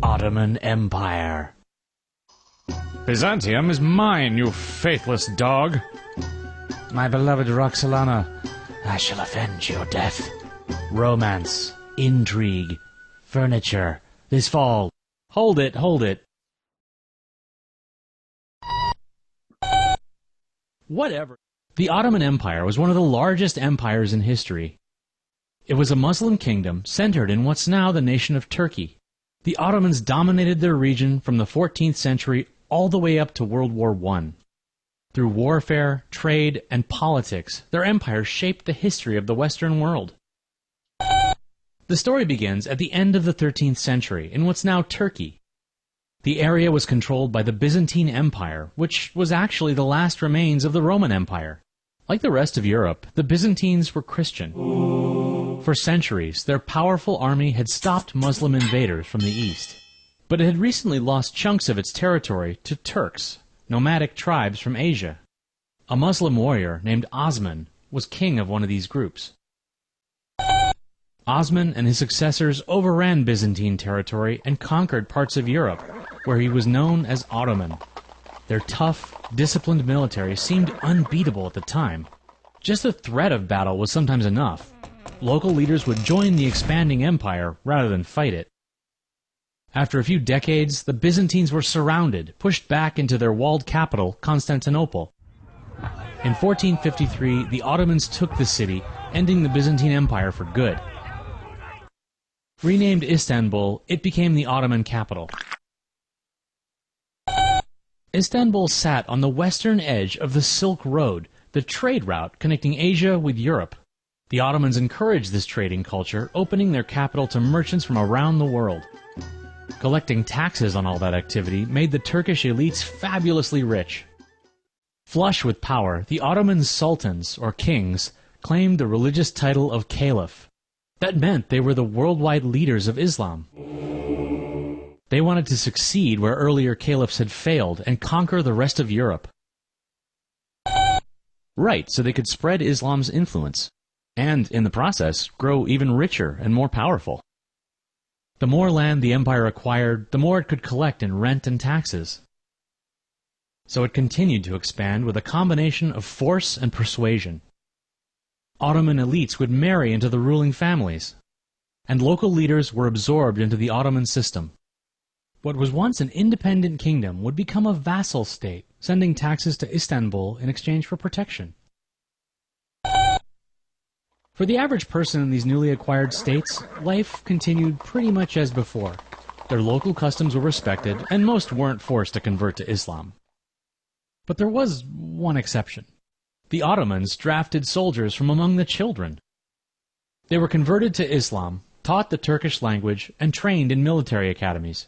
Ottoman Empire. Byzantium is mine, you faithless dog. My beloved Roxolana, I shall avenge your death. Romance, intrigue, furniture, this fall. Hold it, hold it. Whatever. The Ottoman Empire was one of the largest empires in history. It was a Muslim kingdom centered in what's now the nation of Turkey. The Ottomans dominated their region from the 14th century all the way up to World War I. Through warfare, trade, and politics, their empire shaped the history of the Western world. The story begins at the end of the 13th century in what's now Turkey. The area was controlled by the Byzantine Empire, which was actually the last remains of the Roman Empire. Like the rest of Europe, the Byzantines were Christian. For centuries, their powerful army had stopped Muslim invaders from the east. But it had recently lost chunks of its territory to Turks, nomadic tribes from Asia. A Muslim warrior named Osman was king of one of these groups. Osman and his successors overran Byzantine territory and conquered parts of Europe, where he was known as Ottoman. Their tough, disciplined military seemed unbeatable at the time. Just the threat of battle was sometimes enough. Local leaders would join the expanding empire rather than fight it. After a few decades, the Byzantines were surrounded, pushed back into their walled capital, Constantinople. In 1453, the Ottomans took the city, ending the Byzantine Empire for good. Renamed Istanbul, it became the Ottoman capital. Istanbul sat on the western edge of the Silk Road, the trade route connecting Asia with Europe. The Ottomans encouraged this trading culture, opening their capital to merchants from around the world. Collecting taxes on all that activity made the Turkish elites fabulously rich. Flush with power, the Ottoman sultans, or kings, claimed the religious title of caliph. That meant they were the worldwide leaders of Islam. They wanted to succeed where earlier caliphs had failed and conquer the rest of Europe. Right, so they could spread Islam's influence, and, in the process, grow even richer and more powerful. The more land the empire acquired, the more it could collect in rent and taxes. So it continued to expand with a combination of force and persuasion. Ottoman elites would marry into the ruling families, and local leaders were absorbed into the Ottoman system. What was once an independent kingdom would become a vassal state, sending taxes to Istanbul in exchange for protection. For the average person in these newly acquired states, life continued pretty much as before. Their local customs were respected, and most weren't forced to convert to Islam. But there was one exception. The Ottomans drafted soldiers from among the children. They were converted to Islam, taught the Turkish language, and trained in military academies.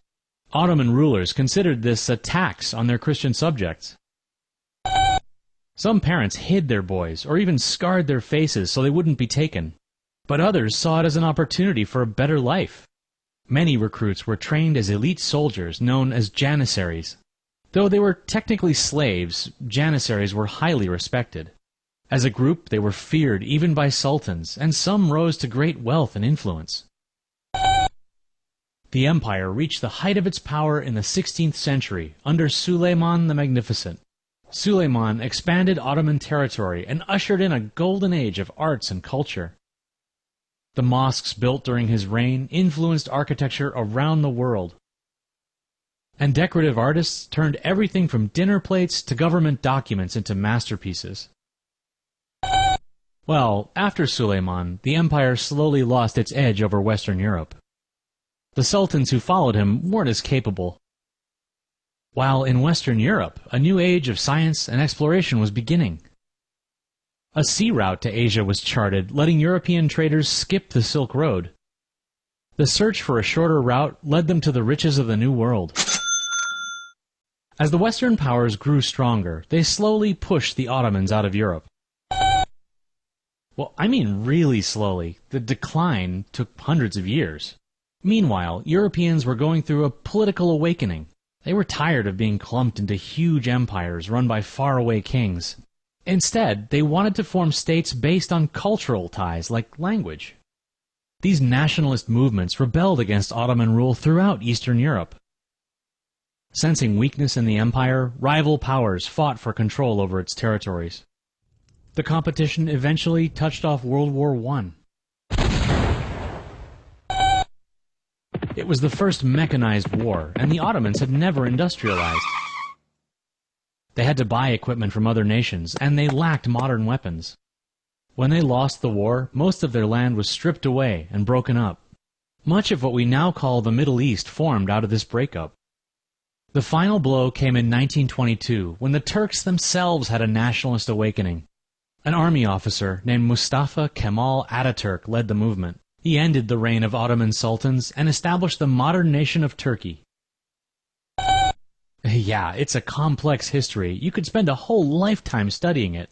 Ottoman rulers considered this a tax on their Christian subjects. Some parents hid their boys, or even scarred their faces so they wouldn't be taken. But others saw it as an opportunity for a better life. Many recruits were trained as elite soldiers known as janissaries. Though they were technically slaves, janissaries were highly respected. As a group, they were feared even by sultans, and some rose to great wealth and influence. The empire reached the height of its power in the 16th century under Suleiman the Magnificent. Suleiman expanded Ottoman territory and ushered in a golden age of arts and culture. The mosques built during his reign influenced architecture around the world. And decorative artists turned everything from dinner plates to government documents into masterpieces. Well, after Suleiman, the empire slowly lost its edge over Western Europe. The sultans who followed him weren't as capable. While in Western Europe, a new age of science and exploration was beginning. A sea route to Asia was charted, letting European traders skip the Silk Road. The search for a shorter route led them to the riches of the New World. As the Western powers grew stronger, they slowly pushed the Ottomans out of Europe. Well, I mean really slowly. The decline took hundreds of years. Meanwhile, Europeans were going through a political awakening. They were tired of being clumped into huge empires run by faraway kings. Instead, they wanted to form states based on cultural ties like language. These nationalist movements rebelled against Ottoman rule throughout Eastern Europe. Sensing weakness in the empire, rival powers fought for control over its territories. The competition eventually touched off World War I. It was the first mechanized war, and the Ottomans had never industrialized. They had to buy equipment from other nations, and they lacked modern weapons. When they lost the war, most of their land was stripped away and broken up. Much of what we now call the Middle East formed out of this breakup. The final blow came in 1922, when the Turks themselves had a nationalist awakening. An army officer named Mustafa Kemal Ataturk led the movement. He ended the reign of Ottoman sultans and established the modern nation of Turkey. Yeah, it's a complex history. You could spend a whole lifetime studying it.